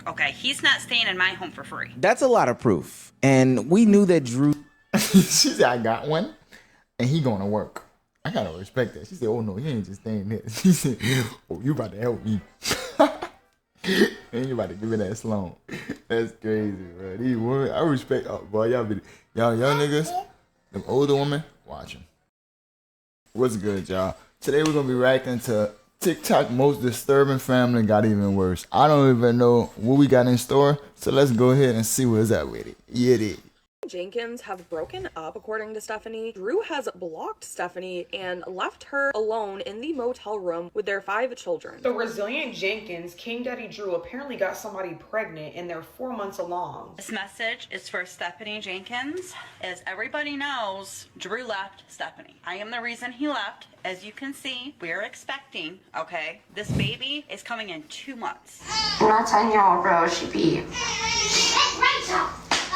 okay? He's not staying in my home for free. That's a lot of proof. And we knew that Drew... She said, I got one, and he going to work. I gotta respect that. She said, oh no, he ain't just staying there. She said, oh, you about to help me. And you about to give me that Sloan. That's crazy, bro. These women, I respect, oh, boy, y'all young niggas, them older women, watch them. What's good, y'all? Today we're gonna be reacting to TikTok most disturbing family got even worse. I don't even know what we got in store, so let's go ahead and see what's up with it. Yeah, it is. Jenkins have broken up, according to Stephanie. Drew has blocked Stephanie and left her alone in the motel room with their 5 children. The resilient Jenkins, King Daddy Drew, apparently got somebody pregnant and they're 4 months along. This message is for Stephanie Jenkins. As everybody knows, Drew left Stephanie. I am the reason he left. As you can see, we're expecting, okay? This baby is coming in 2 months. I'm not 10-year-old bro, she be. Rachel!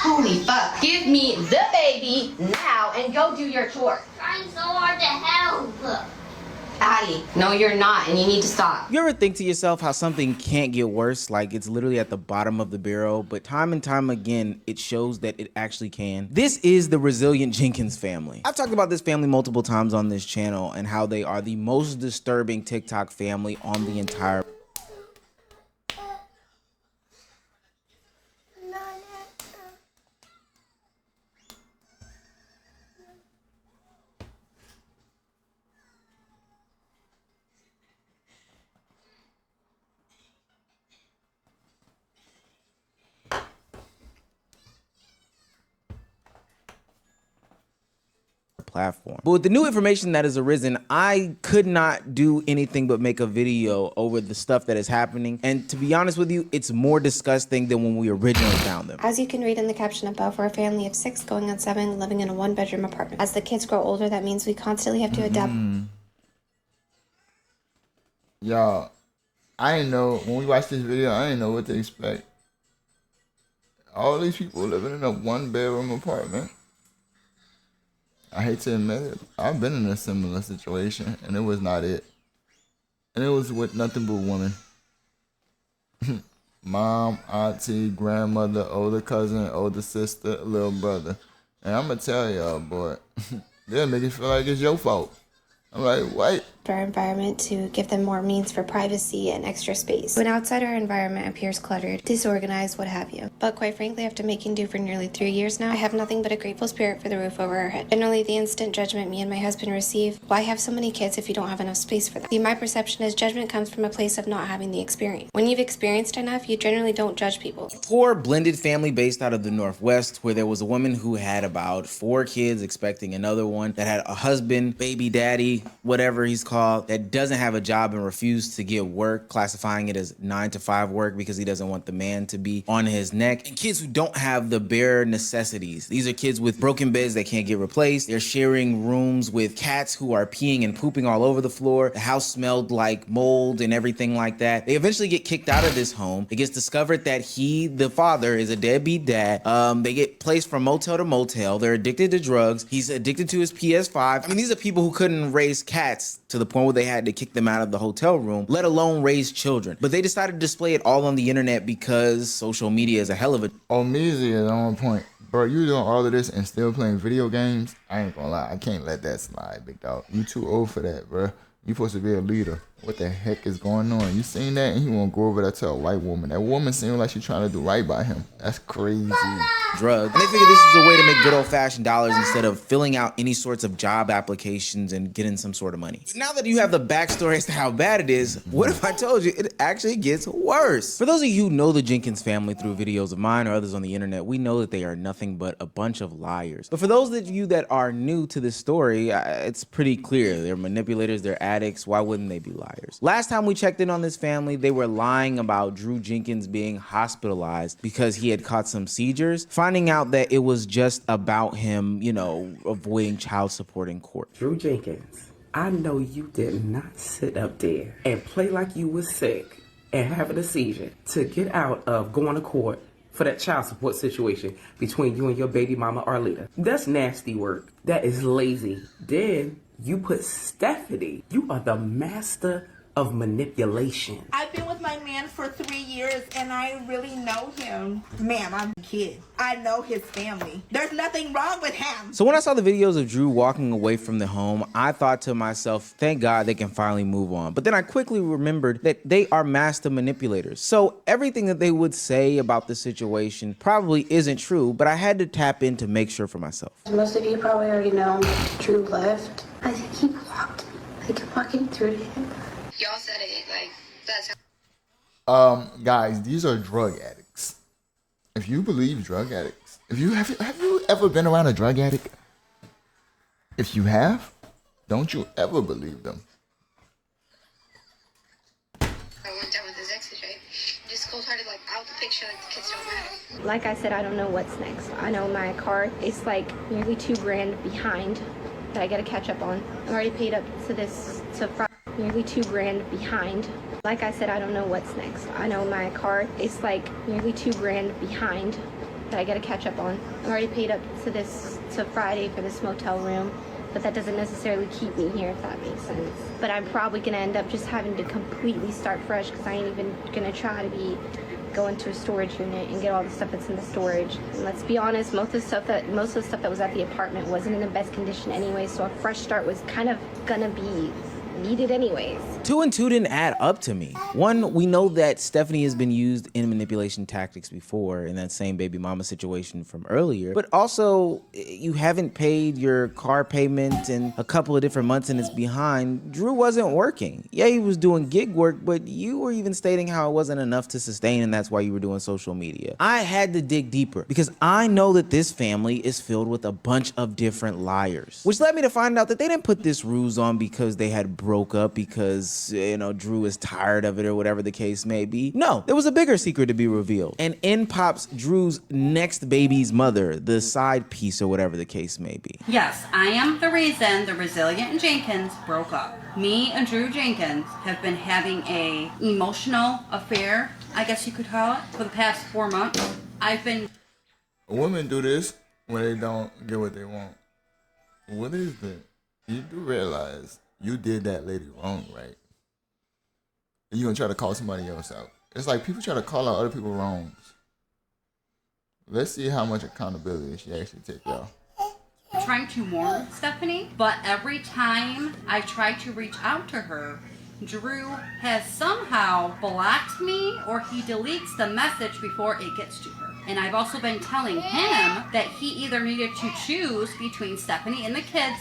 Holy fuck. Give me the baby now and go do your chores. Trying so hard to help. Addie, no you're not and you need to stop. You ever think to yourself how something can't get worse? Like it's literally at the bottom of the barrel, but time and time again, it shows that it actually can. This is the resilient Jenkins family. I've talked about this family multiple times on this channel and how they are the most disturbing TikTok family on the entire platform. But with the new information that has arisen, I could not do anything but make a video over the stuff that is happening. And to be honest with you, it's more disgusting than when we originally found them. As you can read in the caption above, we're a family of 6 going on 7 living in a 1-bedroom apartment. As the kids grow older, that means we constantly have to adapt. Y'all, I didn't know, when we watched this video, I didn't know what to expect. All these people living in a 1-bedroom apartment. I hate to admit it, I've been in a similar situation, and it was not it. And it was with nothing but women. Mom, auntie, grandmother, older cousin, older sister, little brother. And I'm going to tell y'all, boy, they'll make it feel like it's your fault. I'm like, what? Our environment to give them more means for privacy and extra space. When outside our environment appears cluttered, disorganized, what have you. But quite frankly, after making do for nearly 3 years now, I have nothing but a grateful spirit for the roof over our head. Generally, the instant judgment me and my husband receive, why have so many kids if you don't have enough space for them? See, my perception is judgment comes from a place of not having the experience. When you've experienced enough, you generally don't judge people. Poor blended family based out of the Northwest, where there was a woman who had about 4 kids expecting another one, that had a husband, baby daddy, whatever he's called, that doesn't have a job and refused to get work, classifying it as 9 to 5 work because he doesn't want the man to be on his neck. And kids who don't have the bare necessities. These are kids with broken beds that can't get replaced. They're sharing rooms with cats who are peeing and pooping all over the floor. The house smelled like mold and everything like that. They eventually get kicked out of this home. It gets discovered that he, the father, is a deadbeat dad. They get placed from motel to motel. They're addicted to drugs. He's addicted to his PS5. I mean, these are people who couldn't raise cats to the point where they had to kick them out of the hotel room, let alone raise children. But they decided to display it all on the internet because social media is a hell of a... Oh, Measy is on point. Bro, you doing all of this and still playing video games? I ain't gonna lie, I can't let that slide, big dog. You too old for that, bro. You supposed to be a leader. What the heck is going on? You seen that and you won't go over there to a white woman. That woman seemed like she's trying to do right by him. That's crazy. Drugs. And they figured this is a way to make good old-fashioned dollars instead of filling out any sorts of job applications and getting some sort of money. Now that you have the backstory as to how bad it is, what if I told you it actually gets worse? For those of you who know the Jenkins family through videos of mine or others on the internet, we know that they are nothing but a bunch of liars. But for those of you that are new to this story, it's pretty clear. They're manipulators, they're addicts. Why wouldn't they be liars? Last time we checked in on this family, they were lying about Drew Jenkins being hospitalized because he had caught some seizures, finding out that it was just about him, you know, avoiding child support in court. Drew Jenkins, I know you did not sit up there and play like you was sick and having a seizure to get out of going to court for that child support situation between you and your baby mama Arlita. That's nasty work. That is lazy. Then you put Stephanie. You are the master of manipulation. I've been with my man for 3 years and I really know him. Ma'am, I'm a kid. I know his family. There's nothing wrong with him. So when I saw the videos of Drew walking away from the home, I thought to myself, thank God they can finally move on. But then I quickly remembered that they are master manipulators. So everything that they would say about the situation probably isn't true, but I had to tap in to make sure for myself. Most of you probably already know Drew left. I think he blocked me. Like walking through to him. Y'all said it, like, that's how. Guys, these are drug addicts. If you believe drug addicts, have you ever been around a drug addict? If you have, don't you ever believe them. I went down with his exes, right? Just cold-hearted, like, out the picture, like, the kids don't matter. Like I said, I don't know what's next. I know my car is like nearly $2,000 behind that I gotta catch up on. I'm already paid up to this, nearly $2,000 behind. Like I said, I don't know what's next. I know my car is like nearly $2,000 behind that I gotta catch up on. I'm already paid up to Friday for this motel room, but that doesn't necessarily keep me here, if that makes sense. But I'm probably gonna end up just having to completely start fresh because I ain't even gonna try to go into a storage unit and get all the stuff that's in the storage. And let's be honest, most of the stuff that was at the apartment wasn't in the best condition anyway, so a fresh start was kind of gonna be needed anyways. 2 and 2 didn't add up to me. One, we know that Stephanie has been used in manipulation tactics before in that same baby mama situation from earlier, but also you haven't paid your car payment in a couple of different months and it's behind. Drew wasn't working. Yeah, he was doing gig work, but you were even stating how it wasn't enough to sustain and that's why you were doing social media. I had to dig deeper because I know that this family is filled with a bunch of different liars, which led me to find out that they didn't put this ruse on because they had broke up because, you know, Drew is tired of it or whatever the case may be. No, there was a bigger secret to be revealed. And in pops Drew's next baby's mother, the side piece or whatever the case may be. Yes, I am the reason the Resilient and Jenkins broke up. Me and Drew Jenkins have been having a emotional affair, I guess you could call it, for the past 4 months. I've been... Women do this when they don't get what they want. What is that? You do realize you did that lady wrong, right? And you're gonna try to call somebody else out. It's like people try to call out other people's wrongs. Let's see how much accountability she actually takes, y'all. trying to warn Stephanie, but every time I try to reach out to her, Drew has somehow blocked me or he deletes the message before it gets to her. And I've also been telling him that he either needed to choose between Stephanie and the kids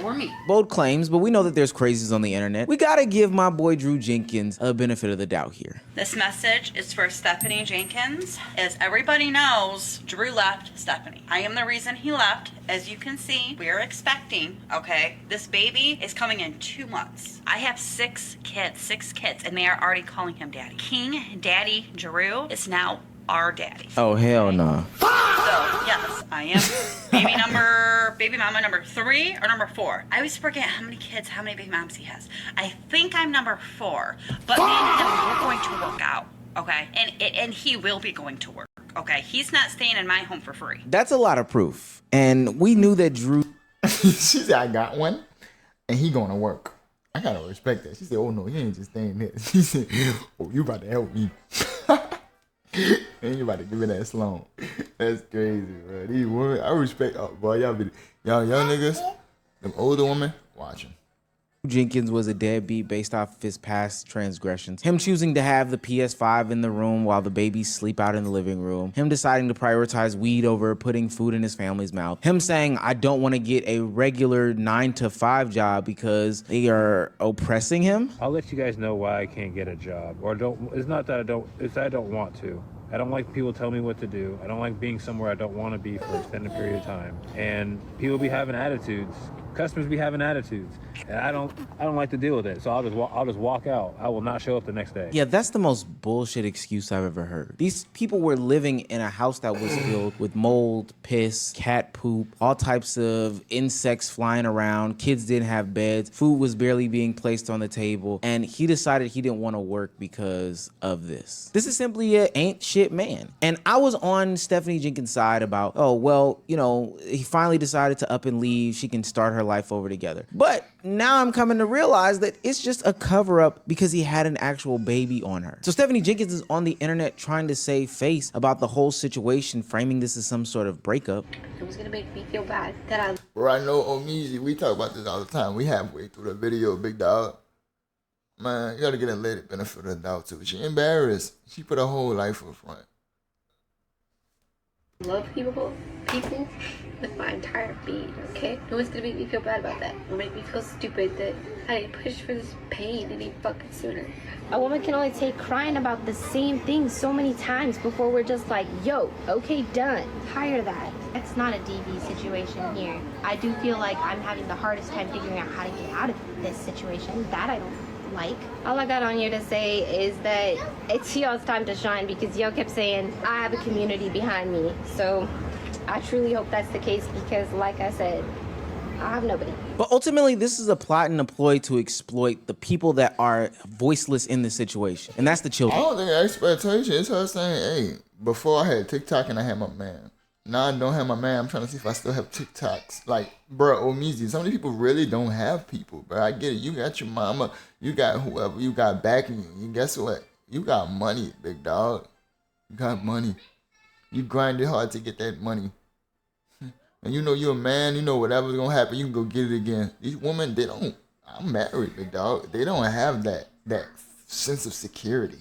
or me. Bold claims, but we know that there's crazies on the internet. We gotta give my boy Drew Jenkins a benefit of the doubt here. This message is for Stephanie Jenkins. As everybody knows, Drew left Stephanie. I am the reason he left. As you can see, we are expecting, okay? This baby is coming in 2 months. I have 6 kids, and they are already calling him daddy. King Daddy Drew is now our daddy. Oh, hell no. So, yes, I am baby mama number 3 or number 4. I always forget how many kids, how many baby moms he has. I think I'm number 4, but me and him, we're going to work out, okay? And he will be going to work, okay? He's not staying in my home for free. That's a lot of proof. And we knew that Drew... She said, I got one, and he going to work. I gotta respect that. She said, oh no, he ain't just staying there. She said, oh, you about to help me. And you about to give me that sloan. That's crazy, bro. These women, I respect, boy, y'all young niggas, them older women, watching. Jenkins was a deadbeat based off of his past transgressions. Him choosing to have the PS5 in the room while the babies sleep out in the living room. Him deciding to prioritize weed over putting food in his family's mouth. Him saying, I don't want to get a regular 9-to-5 job because they are oppressing him. I'll let you guys know why I can't get a job. Or it's not that it's that I don't want to. I don't like people telling me what to do. I don't like being somewhere I don't want to be for an extended period of time. And people be having attitudes. Customers be having attitudes. And I don't like to deal with it. So I'll just walk out. I will not show up the next day. Yeah, that's the most bullshit excuse I've ever heard. These people were living in a house that was filled with mold, piss, cat poop, all types of insects flying around. Kids didn't have beds. Food was barely being placed on the table. And he decided he didn't want to work because of this. This is simply a ain't shit man. And I was on Stephanie Jenkins' side about, oh, well, you know, he finally decided to up and leave. She can start her her life over together. But now I'm coming to realize that it's just a cover-up because he had an actual baby on her. So Stephanie Jenkins is on the internet trying to save face about the whole situation, framing this as some sort of breakup. It was gonna make me feel bad that I... Bro, I know Omizi, we talk about this all the time. We halfway through the video, big dog. Man, you gotta get a lady benefit of the doubt too. She embarrassed. She put her whole life up front. love people with my entire being, okay? No one's gonna make me feel bad about that. It'll make me feel stupid that I didn't push for this pain any fucking sooner. A woman can only take crying about the same thing so many times before we're just like, yo, okay, done. Tired of that. It's not a DV situation here. I do feel like I'm having the hardest time figuring out how to get out of this situation. That I don't like. All I got on here to say is that it's y'all's time to shine because y'all kept saying I have a community behind me. So I truly hope that's the case because like I said, I have nobody. But ultimately, this is a plot and a ploy to exploit the people that are voiceless in this situation. And that's the I children. don't think expectation is her saying, hey, before I had TikTok and I had my man. Now I don't have my man. I'm trying to see if I still have TikToks. Like, bro, Omizi, some of these people really don't have people, bro. I get it. You got your mama. You got whoever. You got backing you. And guess what? You got money, big dog. You got money. You grinded hard to get that money. And you know you're a man. You know whatever's going to happen, you can go get it again. These women, they don't. I'm married, big dog. They don't have that sense of security.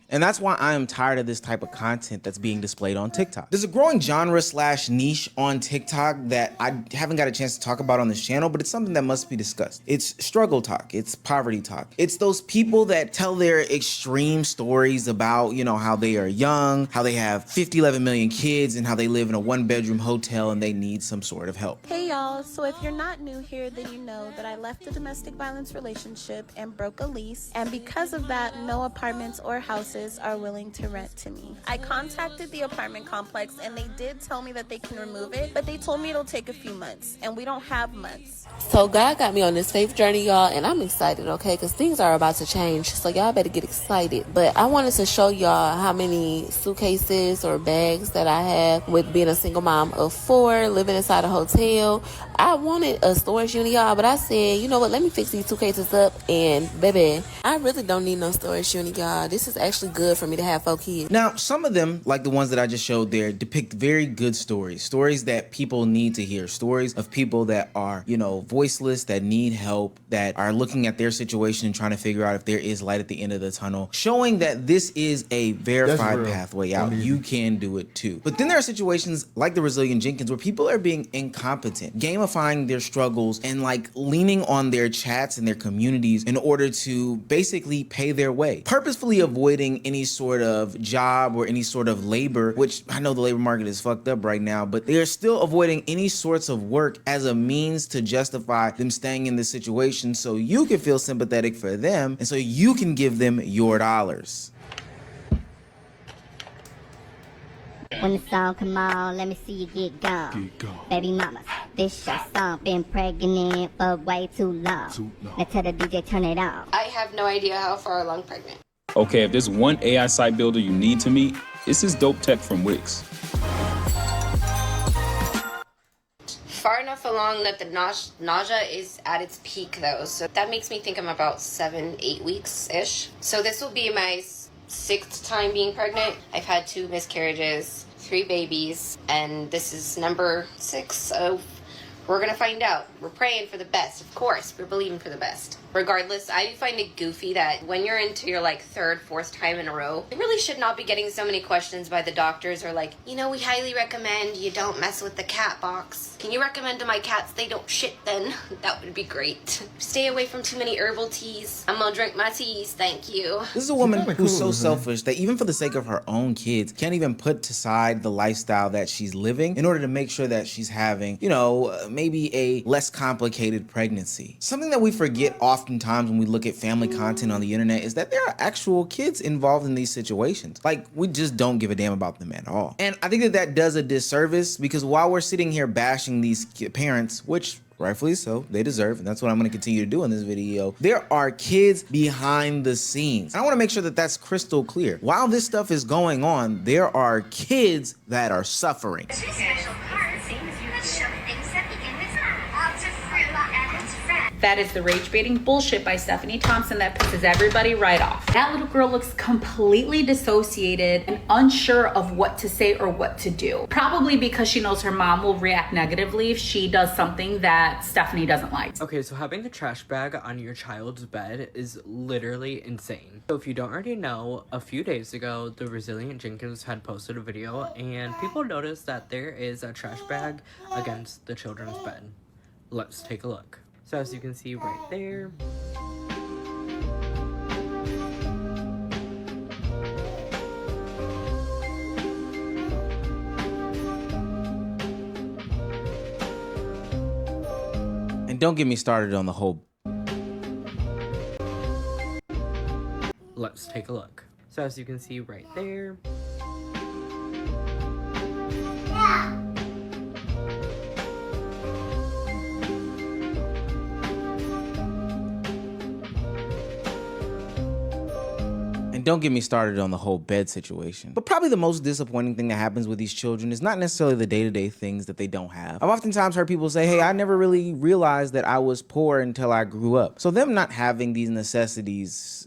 And that's why I am tired of this type of content that's being displayed on TikTok. There's a growing genre / niche on TikTok that I haven't got a chance to talk about on this channel, but it's something that must be discussed. It's struggle talk. It's poverty talk. It's those people that tell their extreme stories about, you know, how they are young, how they have 11 million kids, and how they live in a 1-bedroom hotel and they need some sort of help. Hey y'all, so if you're not new here, then you know that I left a domestic violence relationship and broke a lease, and because of that, no apartments or houses are willing to rent to me. I contacted the apartment complex and they did tell me that they can remove it, but they told me it'll take a few months, and we don't have months. So God got me on this faith journey, y'all, and I'm excited, okay, because things are about to change, so y'all better get excited. But I wanted to show y'all how many suitcases or bags that I have with being a single mom of 4, living inside a hotel. I wanted a storage unit, y'all, but I said, you know what, let me fix these suitcases up, and baby, I really don't need no storage unit, y'all. This is actually good for me to have 4 kids. Now, some of them, like the ones that I just showed there, depict very good stories. Stories that people need to hear. Stories of people that are, you know, voiceless, that need help, that are looking at their situation and trying to figure out if there is light at the end of the tunnel. Showing that this is a verified pathway out. You can do it too. But then there are situations like the Resilient Jenkins where people are being incompetent, gamifying their struggles and like leaning on their chats and their communities in order to basically pay their way. Purposefully avoiding any sort of job or any sort of labor, which I know the labor market is fucked up right now, but they are still avoiding any sorts of work as a means to justify them staying in this situation so you can feel sympathetic for them and so you can give them your dollars. When the song come on, let me see you get gone. Baby mamas, this your song. Been pregnant for way too long. Now tell the DJ turn it on. I have no idea how far along pregnant. Okay, if there's one AI site builder you need to meet, it's this dope tech from Wix. Far enough along that the nausea is at its peak though, so that makes me think I'm about 7-8 weeks-ish. So this will be my 6th time being pregnant. I've had 2 miscarriages, 3 babies, and this is number 6, so we're gonna find out. We're praying for the best, of course. We're believing for the best. Regardless, I do find it goofy that when you're into your like 3rd, 4th time in a row, you really should not be getting so many questions by the doctors or like, you know, we highly recommend you don't mess with the cat box. Can you recommend to my cats they don't shit then? That would be great. Stay away from too many herbal teas. I'm gonna drink my teas, thank you. This is a woman who's so selfish that even for the sake of her own kids, can't even put aside the lifestyle that she's living in order to make sure that she's having, you know, maybe a less complicated pregnancy. Something that we forget oftentimes when we look at family content on the internet is that there are actual kids involved in these situations. Like, we just don't give a damn about them at all. And I think that that does a disservice because while we're sitting here bashing these parents, which rightfully so, they deserve, and that's what I'm gonna continue to do in this video, there are kids behind the scenes. I wanna make sure that that's crystal clear. While this stuff is going on, there are kids that are suffering. That is the rage-baiting bullshit by Stephanie Thompson that pisses everybody right off. That little girl looks completely dissociated and unsure of what to say or what to do. Probably because she knows her mom will react negatively if she does something that Stephanie doesn't like. Okay, so having a trash bag on your child's bed is literally insane. So if you don't already know, a few days ago, the Resilient Jenkins had posted a video and people noticed that there is a trash bag against the children's bed. Let's take a look. So as you can see right there, And don't get me started on the whole. let's take a look. So as you can see right there, And don't get me started on the whole bed situation. But probably the most disappointing thing that happens with these children is not necessarily the day-to-day things that they don't have. I've oftentimes heard people say, hey, I never really realized that I was poor until I grew up. So them not having these necessities,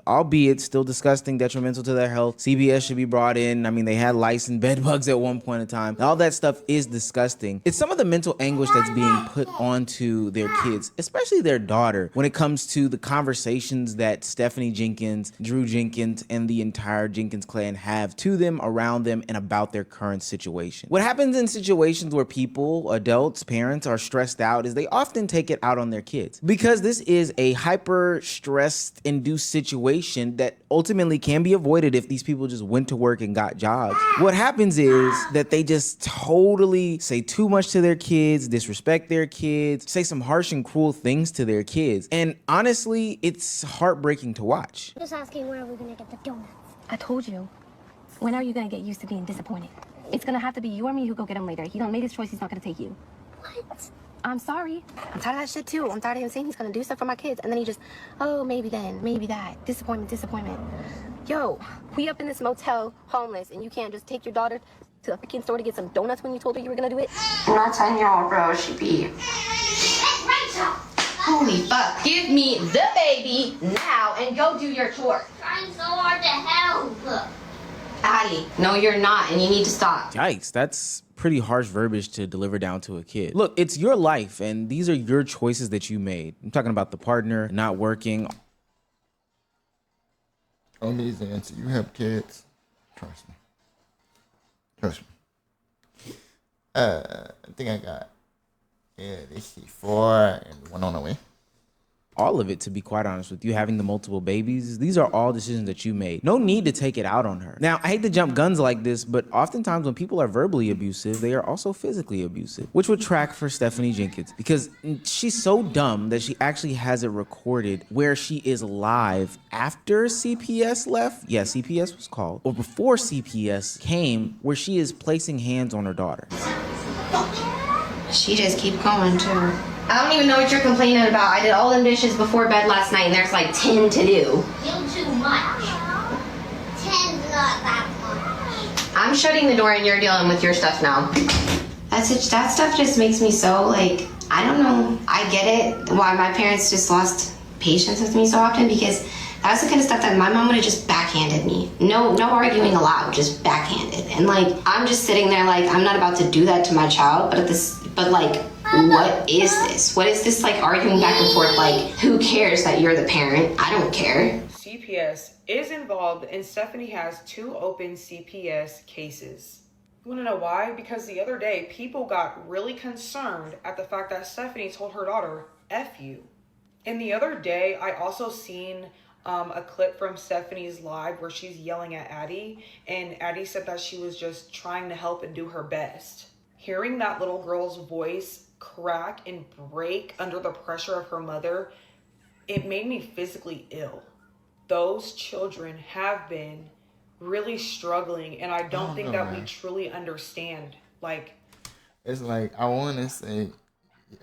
albeit still disgusting, detrimental to their health, CBS should be brought in. I mean, they had lice and bed bugs at one point in time. All that stuff is disgusting. It's some of the mental anguish that's being put onto their kids, especially their daughter, when it comes to the conversations that Stephanie Jenkins, Drew Jenkins, and the entire Jenkins clan have to them, around them, and about their current situation. What happens in situations where people, adults, parents are stressed out is they often take it out on their kids. Because this is a hyper stressed induced situation that ultimately can be avoided if these people just went to work and got jobs. What happens is that they just totally say too much to their kids, disrespect their kids, say some harsh and cruel things to their kids. And honestly, it's heartbreaking to watch. Just asking where we're gonna get the donuts. I told you. When are you gonna get used to being disappointed? It's gonna have to be you or me who go get him later. He done made his choice, he's not gonna take you. What? I'm sorry. I'm tired of that shit too. I'm tired of him saying he's gonna do stuff for my kids, and then he just, oh, maybe then, maybe that. Disappointment, disappointment. Yo, we up in this motel, homeless, and you can't just take your daughter to the freaking store to get some donuts when you told her you were gonna do it? My 10-year-old bro should be. It's Rachel! Holy fuck. Give me the baby now and go do your chore. Trying so hard to help. Addie, no you're not, and you need to stop. Yikes, that's pretty harsh verbiage to deliver down to a kid. Look, it's your life, and these are your choices that you made. I'm talking about the partner, not working. On these answers, you have kids. Trust me. Trust me. I think I got, let's see, 4 and 1 on the way. All of it, to be quite honest with you, having the multiple babies, these are all decisions that you made. No need to take it out on her. Now, I hate to jump guns like this, but oftentimes when people are verbally abusive, they are also physically abusive, which would track for Stephanie Jenkins because she's so dumb that she actually has it recorded where she is live after CPS left. Yeah, CPS was called, or before CPS came, where she is placing hands on her daughter. She just keep going too. I don't even know what you're complaining about. I did all them dishes before bed last night and there's like 10 to do. You're too much. 10's not that much. I'm shutting the door and you're dealing with your stuff now. That stuff just makes me so like, I don't know. I get it why my parents just lost patience with me so often because that's the kind of stuff that my mom would have just backhanded me. No arguing allowed, just backhanded. And like, I'm just sitting there like, I'm not about to do that to my child, but like, what is this? What is this like arguing back and forth? Like, who cares that you're the parent? I don't care. CPS is involved and Stephanie has 2 open CPS cases. You wanna know why? Because the other day, people got really concerned at the fact that Stephanie told her daughter, F you. And the other day, I also seen a clip from Stephanie's live where she's yelling at Addie, and Addie said that she was just trying to help and do her best. Hearing that little girl's voice crack and break under the pressure of her mother, it made me physically ill. Those children have been really struggling, and I don't think that we truly understand. Like, it's like, I want to say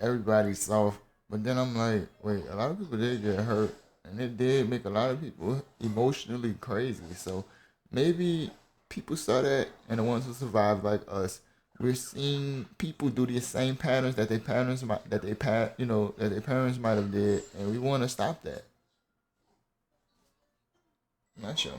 everybody's soft, but then I'm like, wait, a lot of people did get hurt, and it did make a lot of people emotionally crazy. So maybe people saw that, and the ones who survived, like us, we're seeing people do the same patterns that their parents might that their parents might have did, and we want to stop that. Not sure.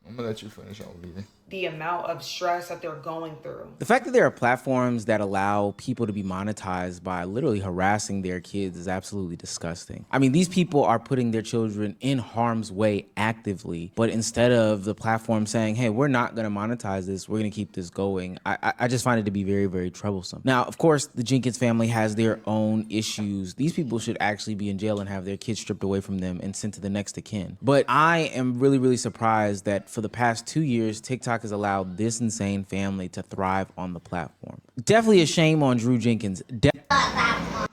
I'm gonna let you finish on reading. The amount of stress that they're going through. The fact that there are platforms that allow people to be monetized by literally harassing their kids is absolutely disgusting. I mean, these people are putting their children in harm's way actively, but instead of the platform saying, hey, we're not going to monetize this, we're going to keep this going, I just find it to be very, very troublesome. Now, of course, the Jenkins family has their own issues. These people should actually be in jail and have their kids stripped away from them and sent to the next of kin. But I am really, really surprised that for the past 2 years, TikTok has allowed this insane family to thrive on the platform. Definitely a shame on Drew Jenkins. Not that much.